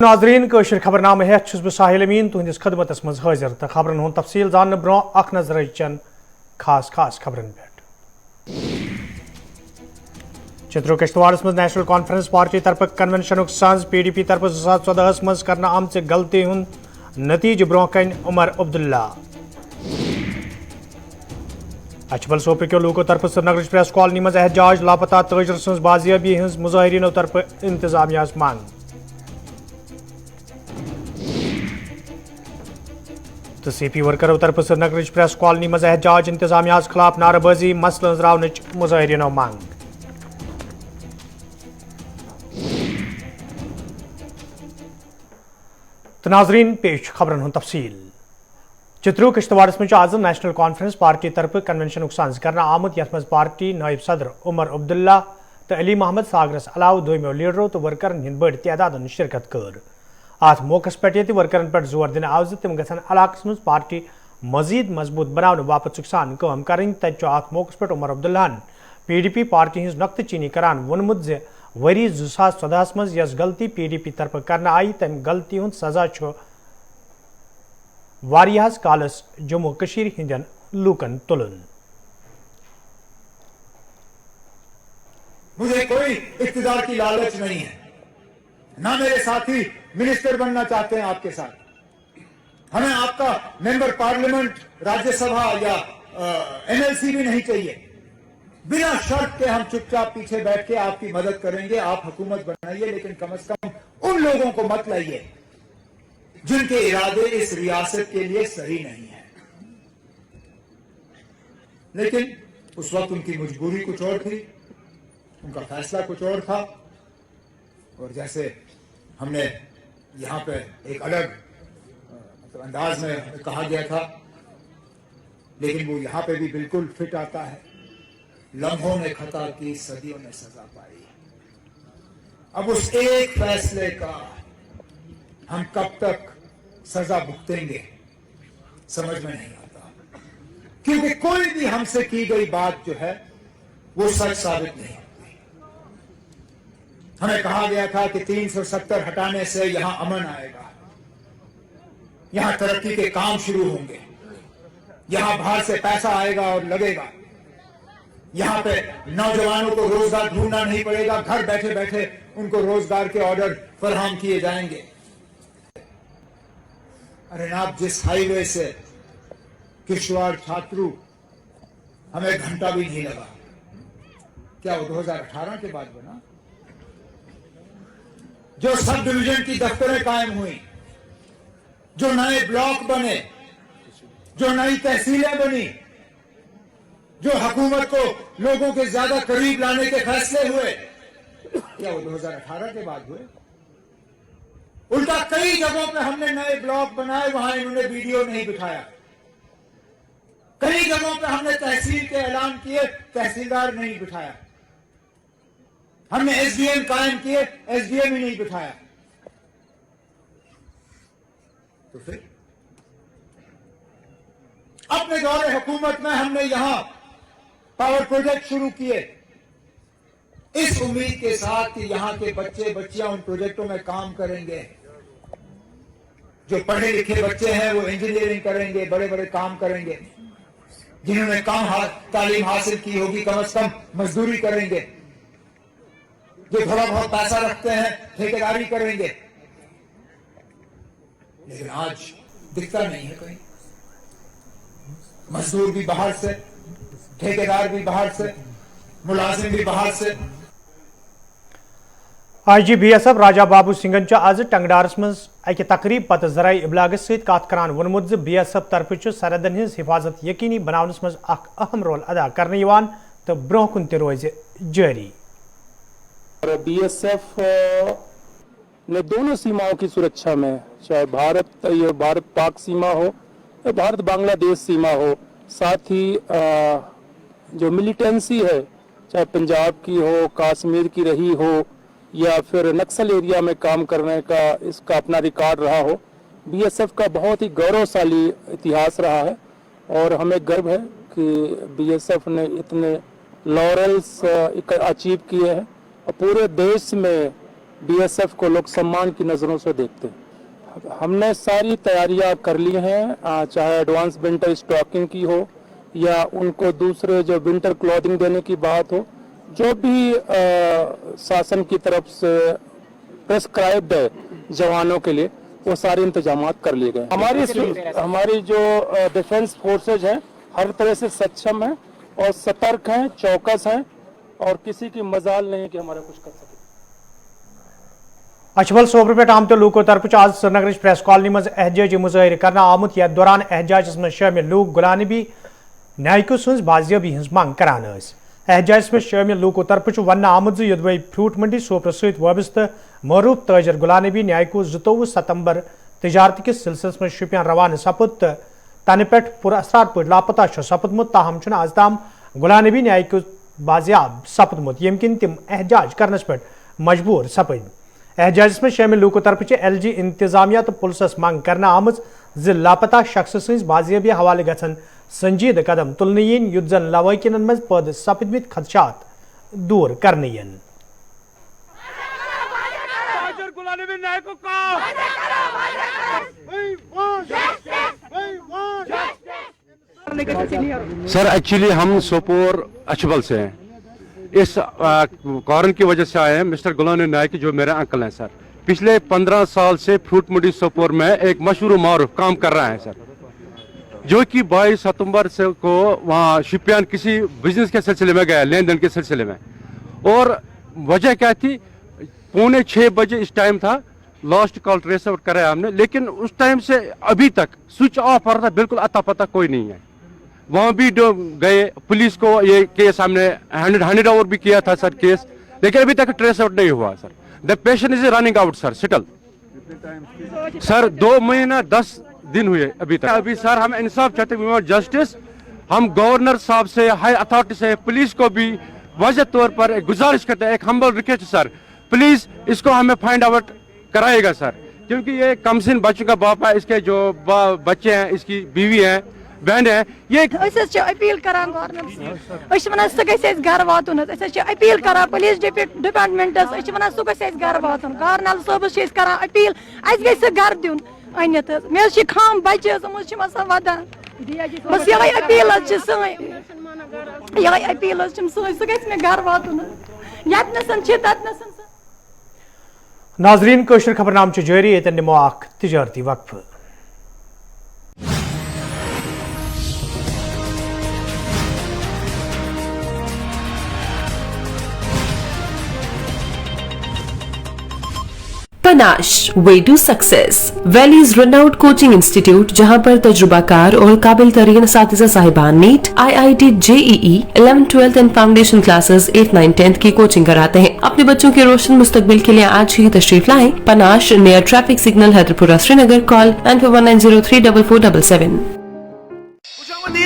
नाजरीन कशर खबरनामे हेत छुस बह साहिल अमीन तुहंदिस खदमतस मज हाजिर तो खबरन हुंद तफसील जानने ब्रो अख नजर चन खास खबरन पे चित्रो किश्तवाड़ मज नेशनल कॉन्फ्रेंस पार्टी तरफ कन्वेंशन सांज PDP तरफ 2014 मज करना आमच गलती हुंद नतीज ब्रो कन उमर अब्दुल्ला अचबल सोपो लूको तरफ श्रीनगर प्रेस कॉलोनी मज एहतजाज लापता ताजर सज बाजियाबी हज मुजाहिरीनो तरफ इंतजामिया मांग तो CP वर्करों तरफ श्रीनगर प्रेस कॉलोनी मज एहतजाज इंतजामिया खिलाफ नाराबाजी मसल अंजरावन मुजाहिरीनो मांग तो नाजरीन पेश खबरन हुंद तफसील चित्रो किश्तवाड़स में आज नेशनल कॉन्फ्रेंस पार्टी तरफ कन्वेंशन सांज करना आमद यथ मज पार्टी नायब सदर उमर अब्दुल्ला तो अली मोहम्मद सागरस अलाव दोमो लीडरों तो वर्करन हिंद बड़ तादाद शिरकत कर अत मौके पे वर्करन पे जोर दिन आव तम गन इलाकस मज पार्टी मजीद मजबूत बनाने बापत सान काम कर अत मौके पे उमर अब्दुल्लाहन PDP पार्टी हज नक्त चीनी करान वोनमुत जे वरी 2014 मज यस गलती PDP तरफ करना आई तम गलती हुंद सजा वारियास कालस जम्मू कशीर हिंदन लूकन तुलन। मुझे कोई इख्तिदार की लालच नहीं है, ना मेरे साथी मिनिस्टर बनना चाहते हैं आपके साथ। हमें आपका मेंबर पार्लियामेंट राज्यसभा या NLC भी नहीं चाहिए। बिना शर्त के हम चुपचाप पीछे बैठ के आपकी मदद करेंगे, आप हुकूमत बनाइए, लेकिन कम से कम उन लोगों को मत लाइए जिनके इरादे इस रियासत के लिए सही नहीं है। लेकिन उस वक्त उनकी मजबूरी कुछ और थी, उनका फैसला कुछ और था, और जैसे हमने यहां पे एक अलग अंदाज में कहा गया था, लेकिन वो यहां पे भी बिल्कुल फिट आता है। लम्हों ने खता की, सदियों ने सजा पाई। अब उस एक फैसले का हम कब तक सजा भुगतेंगे समझ में नहीं आता, क्योंकि कोई भी हमसे की गई बात जो है वो सच साबित नहीं होती। हमें कहा गया था कि 370 हटाने से यहां अमन आएगा, यहां तरक्की के काम शुरू होंगे, यहां बाहर से पैसा आएगा और लगेगा, यहां पे नौजवानों को रोजगार ढूंढना नहीं पड़ेगा, घर बैठे बैठे उनको रोजगार के ऑर्डर फराहम किए जाएंगे। अरे आप जिस हाईवे से किश्तवाड़ छात्रू हमें घंटा भी नहीं लगा, क्या वो 2018 के बाद बना? जो सब डिवीजन की दफ्तरें कायम हुई, जो नए ब्लॉक बने, जो नई तहसीलें बनी, जो हुकूमत को लोगों के ज्यादा करीब लाने के फैसले हुए, क्या वो 2018 के बाद हुए? उल्टा कई जगहों पे हमने नए ब्लॉक बनाए, वहां इन्होंने वीडियो नहीं बिठाया। कई जगहों पे हमने तहसील के ऐलान किए, तहसीलदार नहीं बिठाया। हमने SDM कायम किए, SDM ही नहीं बिठाया। तो फिर अपने दौरे हुकूमत में हमने यहां पावर प्रोजेक्ट शुरू किए, इस उम्मीद के साथ कि यहां के बच्चे बच्चियां उन प्रोजेक्टों में काम करेंगे। जो पढ़े लिखे बच्चे हैं वो इंजीनियरिंग करेंगे, बड़े बड़े काम करेंगे। जिन्होंने तालीम हासिल की होगी कम से कम मजदूरी करेंगे। जो थोड़ा बहुत पैसा रखते हैं ठेकेदारी करेंगे। लेकिन आज दिखता नहीं है कहीं। मजदूर भी बाहर से, ठेकेदार भी बाहर से, मुलाजिम भी बाहर से। IG BSF राजा बाबू सिंगन आज टंगडारस मज अकि तकरीब पत जराई इबलागस कत करान वोनमुत BSF तरफ सरहदन हज हिफाजत यकीनी बनावनस मज अहम रोल अदा करने तो ब्रोह कुन रोज जारी। BSF ने दोनों सीमाओं की सुरक्षा में, चाहे भारत पाक सीमा हो या भारत बांग्लादेश सीमा हो, साथ ही जो मिलिटेंसी है, चाहे पंजाब की हो, कश्मीर की रही हो या फिर नक्सल एरिया में काम करने का इसका अपना रिकॉर्ड रहा हो, BSF का बहुत ही गौरवशाली इतिहास रहा है। और हमें गर्व है कि BSF ने इतने लॉरेल्स अचीव किए हैं और पूरे देश में बीएसएफ को लोग सम्मान की नज़रों से देखते हैं। हमने सारी तैयारियां कर ली हैं, चाहे एडवांस विंटर स्टॉकिंग की हो या उनको दूसरे जो विंटर क्लॉथिंग देने की बात हो, जो भी शासन की तरफ से प्रेस्क्राइब्ड है जवानों के लिए, वो सारे इंतजाम कर लिए गए। हमारी जो डिफेंस फोर्सेज हैं हर तरह से सक्षम हैं और सतर्क हैं, चौकस हैं और किसी की मजाल नहीं कि हमारा कुछ कर सके। अछबल सोबर पे आमत लूको तरफ आज श्रीनगर प्रेस कॉलोनी मज एहजाजी मुजाहिर करना आमुत यथ दौरान एहजाजस में शामिल लूक गुलाम नबी नायकू सज बाजियाबी हज मांग करान। एहजाजस में शामिल लूको तरफ वन आमुत युदवई फ्रूट मंडी सोपर सत वाबस्त मरूफ ताजर गुलाम नबी नायकू 22 सितंबर तजारत किस सिलसिलस में शुपियान रवाना सपुत तन पे पुरअसरार पे लापता सपुतमुत ताहम आज ताम गुलाम नबी नायकू बाजियाब सपुतमुत यम किन तिम एहजाज करनस पे मजबूर सपद। एहजाजस में शामिल लूको तरफ LG इंतजामिया तो पुलिस मांग करना आमज ज लापता शख्स सज बाजियाबी हवाले गन संजीद कदम तुलन यन युत जन लवाकिन मज पद सपदमित खदशात दूर करने यन। सर एक्चुअली हम सोपोर अछबल से हैं, इस कारण की वजह से आए हैं। मिस्टर गुलाम नबी नायक जो मेरे अंकल हैं सर, पिछले 15 साल से फ्रूट मंडी सोपोर में एक मशहूर मारूफ काम कर रहा है सर, जो कि 22 सितंबर से को वहाँ शिपियान किसी बिजनेस के सिलसिले में गया, लेन देन के सिलसिले में। और वजह क्या थी, 5:45 बजे इस टाइम था, लास्ट कॉल ट्रेस आउट कराया हमने, लेकिन उस टाइम से अभी तक स्विच ऑफ हो रहा था, बिल्कुल अता पता कोई नहीं है। वहाँ भी गए, पुलिस को ये केस हमने हैंड ओवर भी किया था सर केस, लेकिन अभी तक ट्रेस आउट नहीं हुआ sir. The patient is running out sir settle. Sir 2 महीना 10 दिन हुए अभी तक। अभी सर हम इंसाफ चाहते हैं, जस्टिस। हम गवर्नर साहब से, हाई अथॉरिटी से, पुलिस को भी वाज़ेह तौर पर गुजारिश करते हैं, एक हम्बल रिक्वेस्ट सर, प्लीज इसको हमें फाइंड आउट कराएगा सर, क्योंकि ये कमसिन बच्चों का बाप है, इसके जो बच्चे हैं, इसकी बीवी है, बहन है, ये अपील करान गवर्नमेंट वन सह घर वातन अपील करान पुलिस डिपार्टमेंटस वन सह घर वातन गवर्नर साहबस करान अपील अस घर दिन अनित मे खाम बच्चे वदान बस ये अपील ये अपील सह मे घर वातन यतन नाजरीन कशर खबरनाम जारी ये निमो तजारती वक्फ। Panash way to success valley's renowned coaching institute, जहां पर तजुर्बाकार और काबिल तरीन असातिज़ा साहिबान NEET, IIT, JEE, 11th, 12th and foundation classes 8th, 9th, 10th की कोचिंग कराते हैं। अपने बच्चों के रोशन मुस्तकबिल के लिए आज ही तशरीफ लाएं। Panash near traffic signal Hyderpura Srinagar, call 9419034477।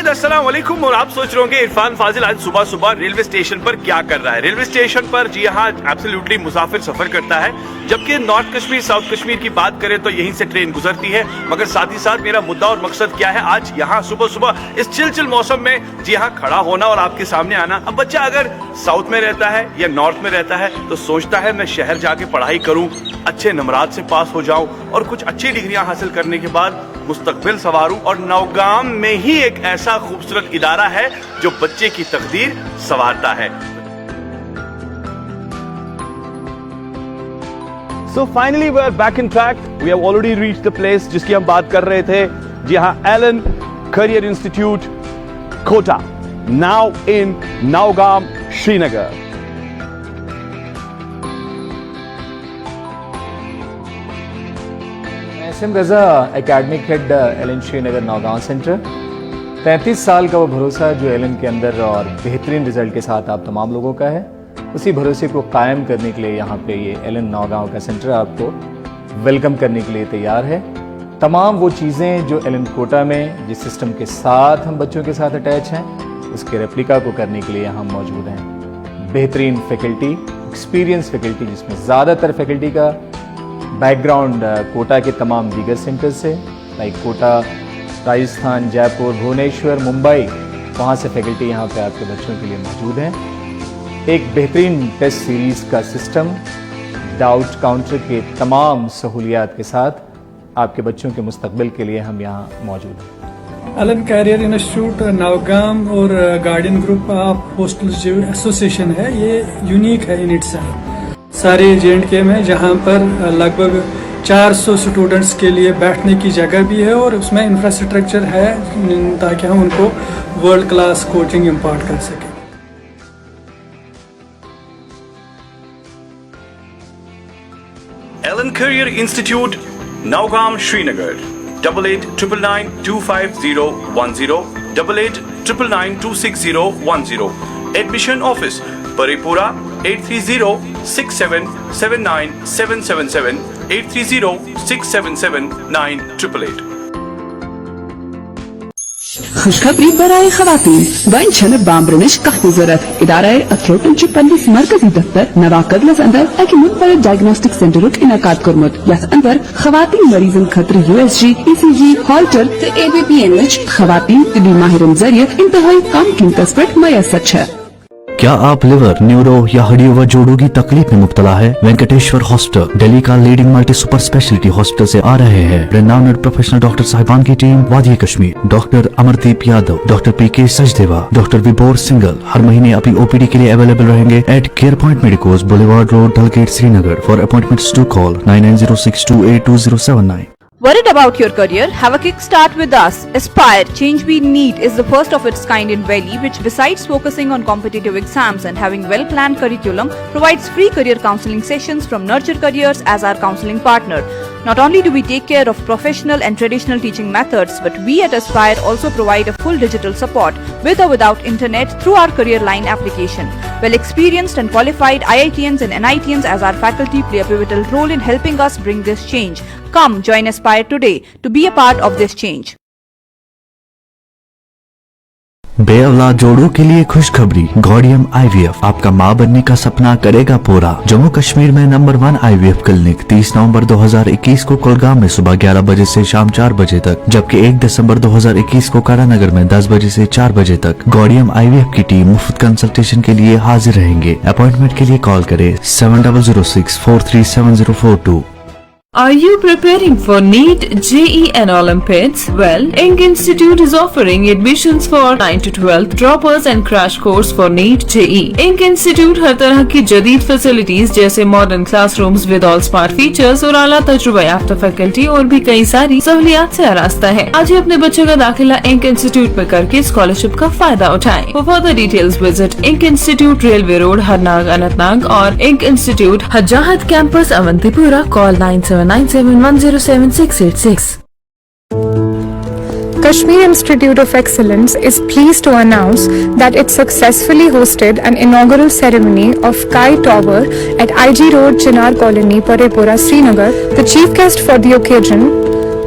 अस्सलाम वालेकुम। और आप सोच रहे होंगे इरफान फाजिल आज सुबह सुबह रेलवे स्टेशन पर क्या कर रहा है। रेलवे स्टेशन पर जी हाँ एब्सोल्युटली मुसाफिर सफर करता है, जबकि नॉर्थ कश्मीर साउथ कश्मीर की बात करें तो यहीं से ट्रेन गुजरती है। मगर साथ ही साथ मेरा मुद्दा और मकसद क्या है, आज यहाँ सुबह सुबह इस चिलचिल मौसम में जी हाँ खड़ा होना और आपके सामने आना। अब बच्चा अगर साउथ में रहता है या नॉर्थ में रहता है तो सोचता है मैं शहर जाके पढ़ाई करूँ, अच्छे नंबरात से पास हो जाऊं और कुछ अच्छी डिग्रियां हासिल करने के बाद मुस्तकबिल संवारूं। और नौगाम में ही एक ऐसा खूबसूरत इदारा है जो बच्चे की तकदीर संवारता है। So finally we are back in track. We have already reached the place जिसकी हम बात कर रहे थे। जी हाँ, Allen career institute Kota, now in Naugam, Srinagar. SM Raza academic head Allen Srinagar Naugam centre. 33 साल का वो भरोसा जो एलन के अंदर और बेहतरीन रिजल्ट के साथ आप तमाम लोगों का है, उसी भरोसे को कायम करने के लिए यहाँ पे ये एलन नौगांव का सेंटर आपको वेलकम करने के लिए तैयार है। तमाम वो चीज़ें जो एलन कोटा में जिस सिस्टम के साथ हम बच्चों के साथ अटैच हैं, उसके रेप्लिका को करने के लिए यहाँ मौजूद हैं। बेहतरीन फैकल्टी, एक्सपीरियंस फैकल्टी, जिसमें ज़्यादातर फैकल्टी का बैकग्राउंड कोटा के तमाम दीगर सेंटर से, लाइक कोटा, राजस्थान, जयपुर, भुवनेश्वर, मुंबई, वहाँ से फैकल्टी यहाँ पे आपके बच्चों के लिए मौजूद हैं। एक बेहतरीन टेस्ट सीरीज़ का सिस्टम, डाउट काउंटर के तमाम सहूलियात के साथ आपके बच्चों के मुस्तकबिल के लिए हम यहाँ मौजूद हैं। एलन कैरियर इंस्टीट्यूट नवगाम और गार्डियन ग्रुप ऑफ हॉस्टल्स जो एसोसिएशन है, ये यूनिक है इन इटसेल्फ। सारे J&K में जहाँ पर लगभग 400 स्टूडेंट्स के लिए बैठने की जगह भी है और उसमें इंफ्रास्ट्रक्चर है ताकि हम उनको वर्ल्ड क्लास कोचिंग इम्पार्ट कर सकें। Ellen Career Institute, Naugam, Srinagar. 8899925010, 8899926010. Admission Office, Paripura, 830-677-97777, 830-677-9888. खुशखबरी बराए खवातीन वन छन बामब्रनिश कख्ती जरूरत इदारा अथरोटन च पंडिस मरकजी दफ्तर नवाकद लज अंदर एक मुनफरद डायग्नोस्टिक सेंटर इनकाद कोरमुत यस अंदर खवातीन मरीजन खतर USG ECG हॉल्टर ते ABPN खवातीन तिबी माहिरन जरिए इंतहाई कम कीमत पर मयसर है। क्या आप लिवर, न्यूरो या हड्डियों व जोड़ों की तकलीफ में मुब्तला है? वेंकटेश्वर हॉस्पिटल, दिल्ली का leading multi super speciality hospital से आ रहे हैं रेनाउंड प्रोफेशनल डॉक्टर साहिबान की टीम वादी Kashmir, doctor Amardeep Yadav, doctor PK Sachdeva, doctor Vibhor Singhal हर महीने अपनी OPD के लिए अवेलेबल रहेंगे at care point medicos, boulevard road, Dalgate, Srinagar. For appointments to call 9906282079। Worried about your career? Have a kickstart with us. Aspire Change We Need is the first of its kind in Delhi, which besides focusing on competitive exams and having well-planned curriculum, provides free career counseling sessions from Nurture Careers as our counseling partner. Not only do we take care of professional and traditional teaching methods, but we at Aspire also provide a full digital support with or without internet through our Career Line application. Well experienced and qualified IITians and NITians as our faculty play a pivotal role in helping us bring this change. Come join Aspire today to be a part of this change. बेऔलाद जोड़ों के लिए खुशखबरी, गॉडियम IVF आपका माँ बनने का सपना करेगा पूरा। जम्मू कश्मीर में नंबर 1 IVF क्लिनिक 30 नवंबर 2021 को कुलगाम में सुबह 11 बजे से शाम 4 बजे तक, जबकि 1 दिसंबर 2021 को कारानगर में 10 बजे से 4 बजे तक गॉडियम IVF की टीम मुफ्त कंसल्टेशन के लिए हाजिर रहेंगे। अपॉइंटमेंट के लिए कॉल करें 7006437042। Are you preparing for NEET, JEE and Olympiads? Well, Ink Institute is offering admissions for 9 to 12 droppers and crash course for NEET, JEE. Ink Institute हर तरह की जदीद फैसिलिटीज जैसे modern classrooms with all smart features और आला तजुर्बा याफ्ता faculty और भी कई सारी सहूलियात से आरास्ता है। आज ही अपने बच्चों का दाखिला इंक इंस्टीट्यूट में करके स्कॉलरशिप का फायदा उठाएं। For further details visit Ink Institute, Railway Road, Harnag, Anantnag और Ink Institute, Hajjahat Campus, Avantipura. Call 9797107686. Kashmir Institute of Excellence is pleased to announce that it successfully hosted an inaugural ceremony of Kai Tower at IG Road, Chinar Colony, Paripura, Srinagar. The chief guest for the occasion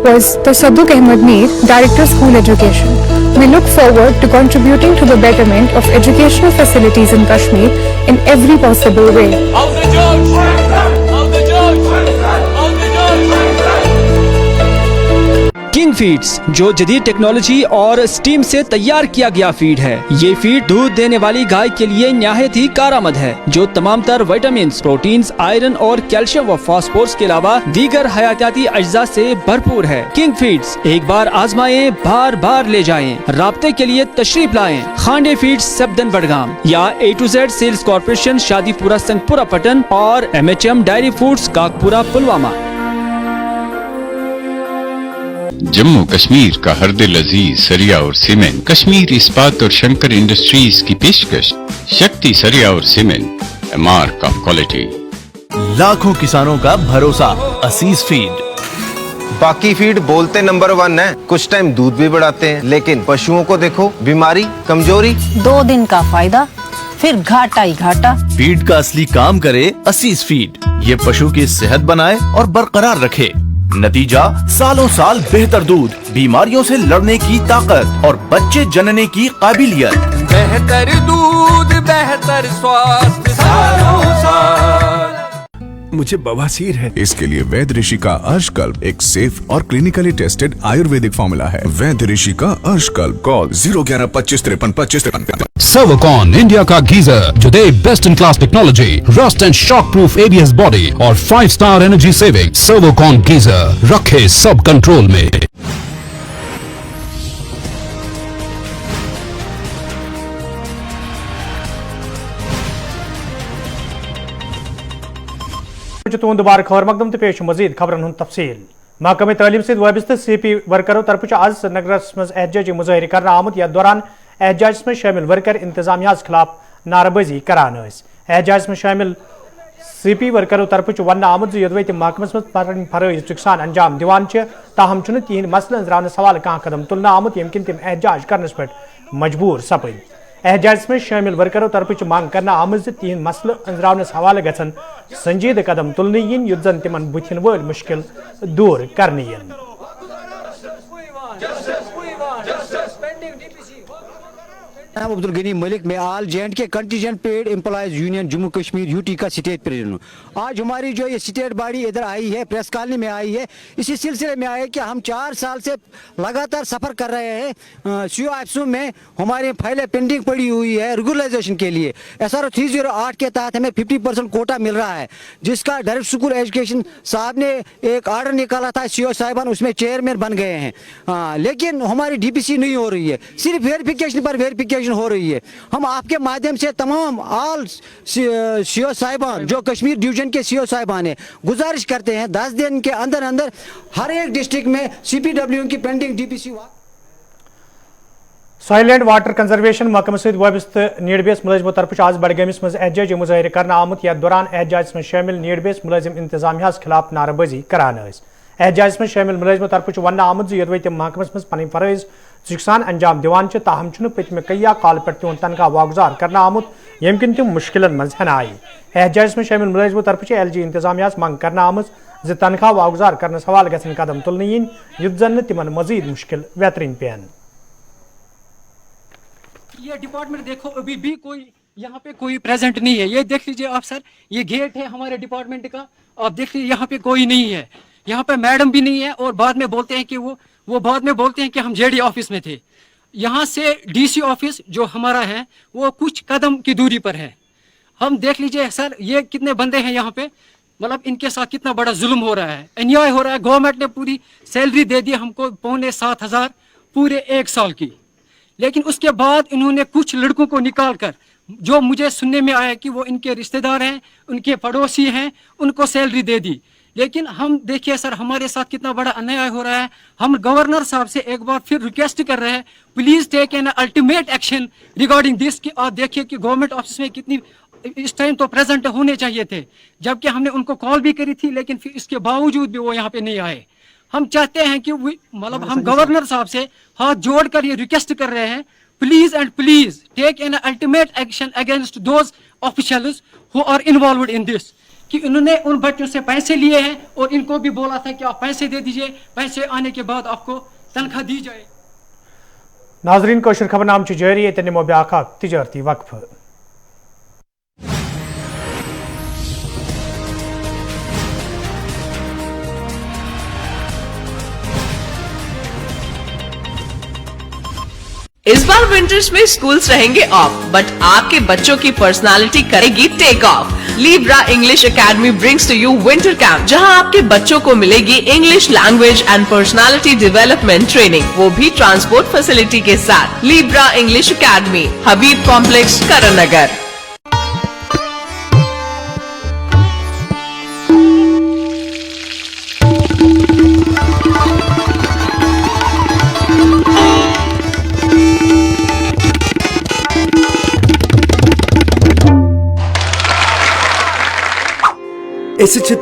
was Tasadduq Ahmed Mir, Director School Education. We look forward to contributing to the betterment of educational facilities in Kashmir in every possible way. King feeds जो जदीद technology और steam से तैयार किया गया feed है। ये feed दूध देने वाली गाय के लिए निहायत ही कारआमद है, जो तमाम तर विटामिन्स, प्रोटीन्स, आयरन और कैल्शियम व फास्फोरस के अलावा दीगर हयातियाती अज्जा से भरपूर है। किंग फीड्स एक बार आजमाएं, बार बार ले जाएं। राब्ते के लिए तशरीफ लाएं खांडे फीड्स, सबदन बडगाम या A to Z sales corporation, Shadipura, Sangpura, Pattan और MHM dairy foods, Kakapora, Pulwama. Jammu Kashmir का हरदिल अजीज सरिया और सीमेंट, कश्मीर इस्पात और शंकर इंडस्ट्रीज की पेशकश, शक्ति सरिया और cement, a mark of quality। लाखों किसानों का भरोसा असीस फीड। बाकी फीड बोलते नंबर 1 है, कुछ टाइम दूध भी बढ़ाते हैं, लेकिन पशुओं को देखो, बीमारी, कमजोरी। 2 दिन का फायदा, फिर घाटा ही घाटा। फीड का असली काम करे असीस फीड। ये पशु की सेहत बनाए और बरकरार रखे। नतीजा सालों साल बेहतर दूध, बीमारियों से लड़ने की ताकत और बच्चे जनने की काबिलियत। बेहतर दूध, बेहतर स्वास्थ्य सालों साल। मुझे बवासीर है। इसके लिए वैद्य ऋषि का अर्शकल्प एक सेफ और क्लिनिकली टेस्टेड आयुर्वेदिक फॉर्मूला है। वैद्य ऋषि का अर्शकल्प, कॉल 011-2553-2553। सर्वोकॉन इंडिया का गीजर जो the best in class technology, rust and shock proof ABS body और 5 star energy saving. Servokon geyser रखे सब कंट्रोल में। तुंद दुबारा खबर मकदम तो पेश मजीद खबरन हुन तफसील। महकमे तालीम से वाबस्ता CP वर्करों तरफ आज श्रीनगरस मज एहतजाजी मुजाहिर कर आमुत। यथ दौरान एहतजाज में शामिल वर्कर इंतजामिया खिलाफ नाराबाजी करान। एहतजाज में शामिल CP वर्करों तरफ वन आमुत योदवे तम महकमस मज फरज सान अंजाम दिवान ताहम तिहद मसल अंजरान सवाल कह कदम तुलना आमुत यम किन तम एहतजाज करनस पे मजबूर सपद। एहतजाज में शामिल वर्करों तरफ मांग करना आमद तिहद मसल अंजरानस हवाले गसन संजीद कदम तुलने yin युद्ध जन तिमन बुथिन वल मुश्किल दूर करने yin। अब्दुल गनी मलिक में आल J&K contingent paid employees union Jammu Kashmir UT का स्टेट प्रेसिडेंट। आज हमारी जो ये स्टेट बॉडी इधर आई है, प्रेस कॉलोनी में आई है, इसी सिलसिले में आए कि हम 4 साल से लगातार सफ़र कर रहे हैं। CO ऑफिसों में हमारी फाइलें पेंडिंग पड़ी हुई है रेगुलराइजेशन के लिए। SRO 308 के तहत हमें 50% कोटा मिल रहा है, जिसका डायरेक्ट स्कूल एजुकेशन साहब ने एक आर्डर निकाला था। CO साहिबान उसमें चेयरमैन बन गए हैं, लेकिन हमारी DPC नहीं हो रही है, सिर्फ वेरिफिकेशन पर वेरिफिकेशन हो रही है। हम आपके माध्यम से तमाम ऑल CO साहिबान जो कश्मीर डिवीजन के CO साहिबान हैं गुजारिश करते हैं 10 दिन के अंदर अंदर हर एक डिस्ट्रिक्ट में CPW की pending DPC soil and water conservation महकमे सत वाबस्त नीड बेस मुलाजिमों तरफ आज बडगामिस मज एहतजाजी मुजाहिर कर आमुत। यथ दौरान एहतजाज में शामिल नीड बेस मुलाजिम इंतजामिया खिलाफ नाराबाजी करान। एहतजाज में शामिल मुलाजिमों तरफ वन आमुत योदवे तम महकमस मज पन फरज सान अंजाम दिवान ताहम पतम कईया काल पे तिहद तनख्वाह वागुजार करना आमुत यम किन तम मुश्किलन मज हन आई। एहतजाज में शामिल मुलाजिमों तरफ LG इंतजामिया मांग करना आमज ज तनख्वाह वागुजार करने हवाल गसन कदम तुलने yin युद्ध जन तिमन मजीद मुश्किल बेहतरीन पेन। ये डिपार्टमेंट देखो अभी भी कोई यहाँ पे कोई प्रेजेंट नहीं है। ये देख लीजिए आप सर, ये गेट है हमारे डिपार्टमेंट का, आप देख लीजिए यहाँ पे कोई नहीं है, यहाँ पे मैडम भी नहीं है। और बाद में बोलते हैं कि वो बाद में बोलते हैं कि हम JD ऑफिस में थे। यहाँ से DC ऑफिस जो हमारा है वो कुछ कदम की दूरी पर है। हम देख लीजिए सर, ये कितने बंदे हैं यहाँ पे, मतलब इनके साथ कितना बड़ा जुल्म हो रहा है, अन्याय हो रहा है। गवर्नमेंट ने पूरी सैलरी दे दी हमको 7,500 पूरे 1 साल की, लेकिन उसके बाद इन्होंने कुछ लड़कों को निकाल कर, जो मुझे सुनने में आया कि वो इनके रिश्तेदार हैं, उनके पड़ोसी हैं, उनको सैलरी दे दी। लेकिन हम देखिए सर, हमारे साथ कितना बड़ा अन्याय हो रहा है। हम गवर्नर साहब से एक बार फिर रिक्वेस्ट कर रहे हैं, please take an ultimate action regarding this. कि आप देखिए कि गवर्नमेंट ऑफिस में कितनी इस टाइम तो प्रेजेंट होने चाहिए थे, जबकि हमने उनको कॉल भी करी थी, लेकिन फिर इसके बावजूद भी वो यहाँ पे नहीं आए। हम चाहते हैं कि मतलब हम गवर्नर साहब से हाथ जोड़कर ये रिक्वेस्ट कर रहे हैं, please and please take an ultimate action against those officials who are involved in this. कि उन्होंने उन बच्चों से पैसे लिए हैं और इनको भी बोला था कि आप पैसे दे दीजिए, पैसे आने के बाद आपको तनख्वाह दी जाए। नाजरीन कोशर खबर नाम जारी है निमो ब्याखा तिजारती वक्फ। इस बार विंटर्स में स्कूल्स रहेंगे ऑफ, बट आपके बच्चों की पर्सनालिटी करेगी take off. Libra English academy brings to you winter camp, जहां आपके बच्चों को मिलेगी English language and personality development training, वो भी ट्रांसपोर्ट फैसिलिटी के साथ। Libra English academy, Habib complex, Karan Nagar.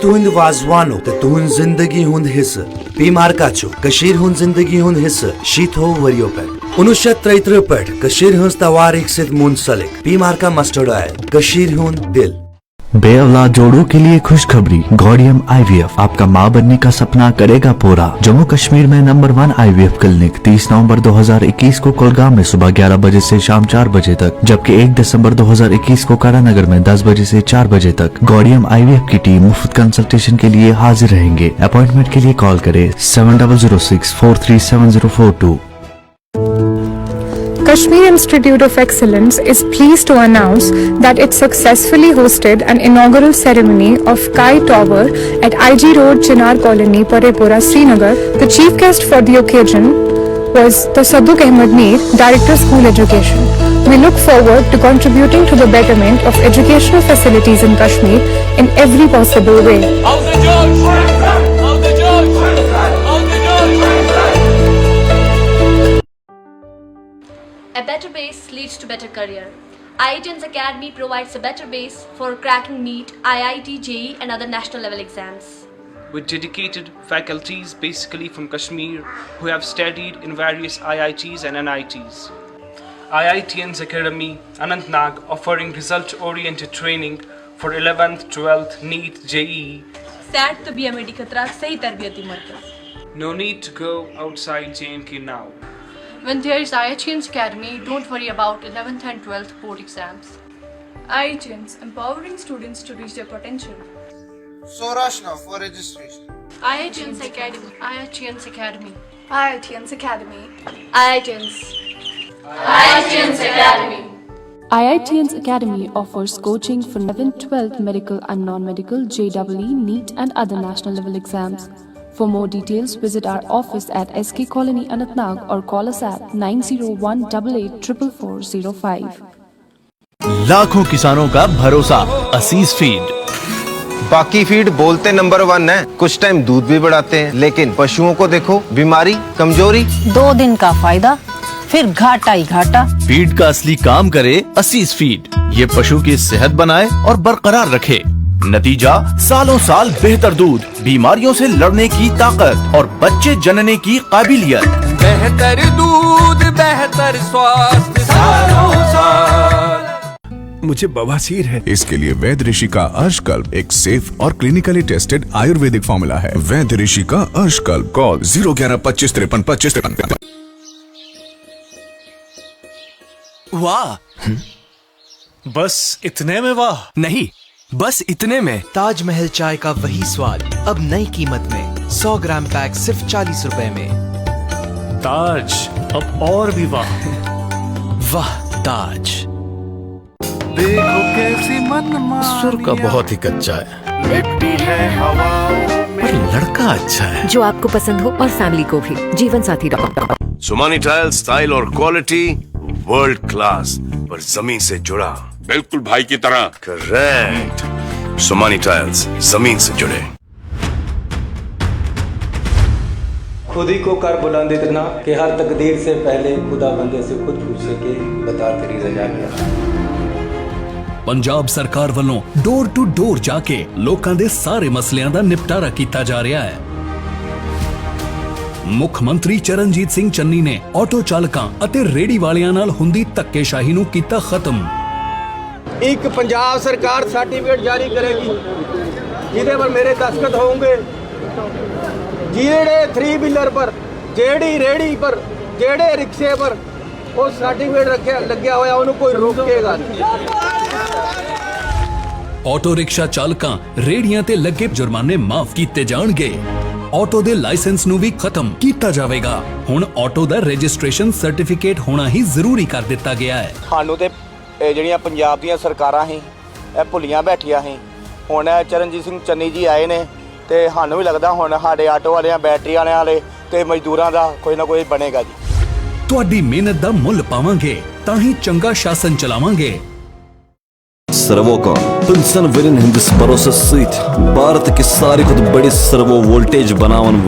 तुंद वाजवानो तो तुंद जिंदगी हुंद हिस्सा। पी मार्का कशीर हुंद जिंदगी हुंद हिस्सा शीतो वरियो पे 1933 पे कशीर हंस तवारीख सिद मुंसलिक। पी मार्का मस्टर्ड ऑयल, कशीर हुंद दिल। बे औलाद जोड़ों के लिए खुशखबरी गॉडियम IVF आपका माँ बनने का सपना करेगा पूरा। जम्मू कश्मीर में नंबर 1 IVF क्लिनिक 30 नवंबर 2021 को कुलगाम में सुबह 11 बजे से शाम 4 बजे तक, जबकि 1 दिसंबर 2021 को कारानगर में 10 बजे से 4 बजे तक गॉडियम IVF की टीम मुफ्त कंसल्टेशन के लिए हाजिर रहेंगे। अपॉइंटमेंट के लिए कॉल करें 7006437042। Kashmir Institute of Excellence is pleased to announce that it successfully hosted an inaugural ceremony of Kai Tower at IG Road, Chinar Colony, Parepura, Srinagar. The chief guest for the occasion was Tasadduq Ahmed Mir, Director School Education. We look forward to contributing to the betterment of educational facilities in Kashmir in every possible way. A better base leads to better career. IITians Academy provides a better base for cracking NEET, IIT, JEE and other national level exams. With dedicated faculties basically from Kashmir who have studied in various IITs and NITs. IITians Academy, Anantnag, offering result-oriented training for 11th, 12th, NEET, JEE. SAT to BMED Khatra Sahi Tarbiyati Markaz. No need to go outside J&K now. When there is IITians Academy, don't worry about 11th and 12th board exams. IITians, empowering students to reach their potential. So rush now for registration. IITians Academy. IITians Academy. IITians Academy. IITians. IITians Academy. IITians Academy offers coaching for 11th, 12th medical and non-medical, JEE, NEET and other national level exams. For more details, visit our office at SK Colony, Anantnag or call us at 9018884405. लाखों किसानों का भरोसा असीस feed. बाकी feed बोलते number 1 है, कुछ time दूध भी बढ़ाते हैं, लेकिन पशुओं को देखो बीमारी कमजोरी। 2 दिन का फायदा फिर घाटा ही घाटा। फीड का असली काम करे असीस फीड। ये पशु की सेहत बनाए और बरकरार रखे। नतीजा सालों साल बेहतर दूध, बीमारियों से लड़ने की ताकत और बच्चे जनने की काबिलियत। बेहतर दूध, बेहतर स्वास्थ्य सालों साल। मुझे बवासीर है। इसके लिए वैद्य ऋषि का अर्शकल्प एक सेफ और क्लिनिकली टेस्टेड आयुर्वेदिक फॉर्मूला है। वैद्य ऋषि का अर्शकल्प, कॉल 01125535553। वाह, बस इतने में वाह नहीं, बस इतने में ताजमहल चाय का वही स्वाद अब नई कीमत में 100 ग्राम पैक सिर्फ 40 रुपए में। ताज अब और भी वाह। वाह ताज। देखो कैसी सुर का बहुत ही कच्चा है, लिपटी है हवा पर लड़का अच्छा है जो आपको पसंद हो और फैमिली को भी। जीवन साथी डॉक्टर। सुमानी टाइल स्टाइल और क्वालिटी वर्ल्ड क्लास पर जमीन से जुड़ा, बिल्कुल भाई की तरह। करेक्ट, सुमानी टाइल्स जमीन से जुड़े। खुद ही को कर बुलंद इतना कि हर तकदीर से पहले खुदा बंदे से खुद पूछे कि बता तेरी रजा क्या। पंजाब सरकार ਵੱਲੋਂ ਡੋਰ ਟੂ ਡੋਰ ਜਾ ਕੇ ਲੋਕਾਂ ਦੇ ਸਾਰੇ ਮਸਲਿਆਂ ਦਾ ਨਿਪਟਾਰਾ ਕੀਤਾ ਜਾ ਰਿਹਾ ਹੈ। ਮੁੱਖ ਮੰਤਰੀ ਚਰਨਜੀਤ ਸਿੰਘ ਚੰਨੀ ਨੇ ਆਟੋ ਚਾਲਕਾਂ ਅਤੇ ਰੇੜੀ ਵਾਲਿਆਂ ਨਾਲ ਹੁੰਦੀ ਧੱਕੇਸ਼ਾਹੀ ਨੂੰ ਕੀਤਾ ਖਤਮ। एक पंजाब सरकार सर्टिफिकेट जारी करेगी जिदे पर मेरे दस्तखत होंगे। जेड़े 3 व्हीलर पर, जेड़ी रेड़ी पर, जेड़े रिक्शे पर वो सर्टिफिकेट रखे लग्या होया उन्हें कोई रोकेगा नहीं। ਆਟੋ ਰਿਕਸ਼ਾ ਚਾਲਕਾਂ ਰੇੜੀਆਂ ਤੇ ਲੱਗੇ ਜੁਰਮਾਨੇ ਮਾਫ ਕੀਤੇ ਜਾਣਗੇ। ਆਟੋ ਦੇ ਲਾਇਸੈਂਸ ਨੂੰ ਵੀ ਖਤਮ ਕੀਤਾ ਜਾਵੇਗਾ। ਹੁਣ ਆਟੋ ਦਾ ਰਜਿਸਟ੍ਰੇਸ਼ਨ ਸਰਟੀਫਿਕੇਟ ਹੋਣਾ ਹੀ ਜ਼ਰੂਰੀ ਕਰ ਦਿੱਤਾ ਗਿਆ ਹੈ। ਸਾਨੂੰ ਤੇ ਇਹ ਜਿਹੜੀਆਂ ਪੰਜਾਬ ਦੀਆਂ ਸਰਕਾਰਾਂ ਸੀ ਇਹ ਭੁੱਲੀਆਂ ਬੈਠੀਆਂ ਸੀ। ਹੁਣ ਚਰਨਜੀਤ ਸਿੰਘ ਚੰਨੀ ਜੀ ਆਏ ਨੇ ਤੇ ਸਾਨੂੰ ਵੀ ਲੱਗਦਾ ਹੁਣ ਸਾਡੇ ਆਟੋ ਵਾਲਿਆਂ, ਬੈਟਰੀ ਵਾਲੇ ਤੇ ਮਜ਼ਦੂਰਾਂ ਦਾ ਕੋਈ ਨਾ ਕੋਈ ਬਣੇਗਾ ਜੀ। ਤੁਹਾਡੀ ਮਿਹਨਤ ਦਾ ਮੁੱਲ ਪਾਵਾਂਗੇ ਤਾਂ ਹੀ ਚੰਗਾ ਸ਼ਾਸਨ ਚਲਾਵਾਂਗੇ। सर्वोकॉन पेंशन विरिन हिंदिस भरोसे सहित भारत की सारी खुद बड़ी सर्वो वोल्टेज बनावन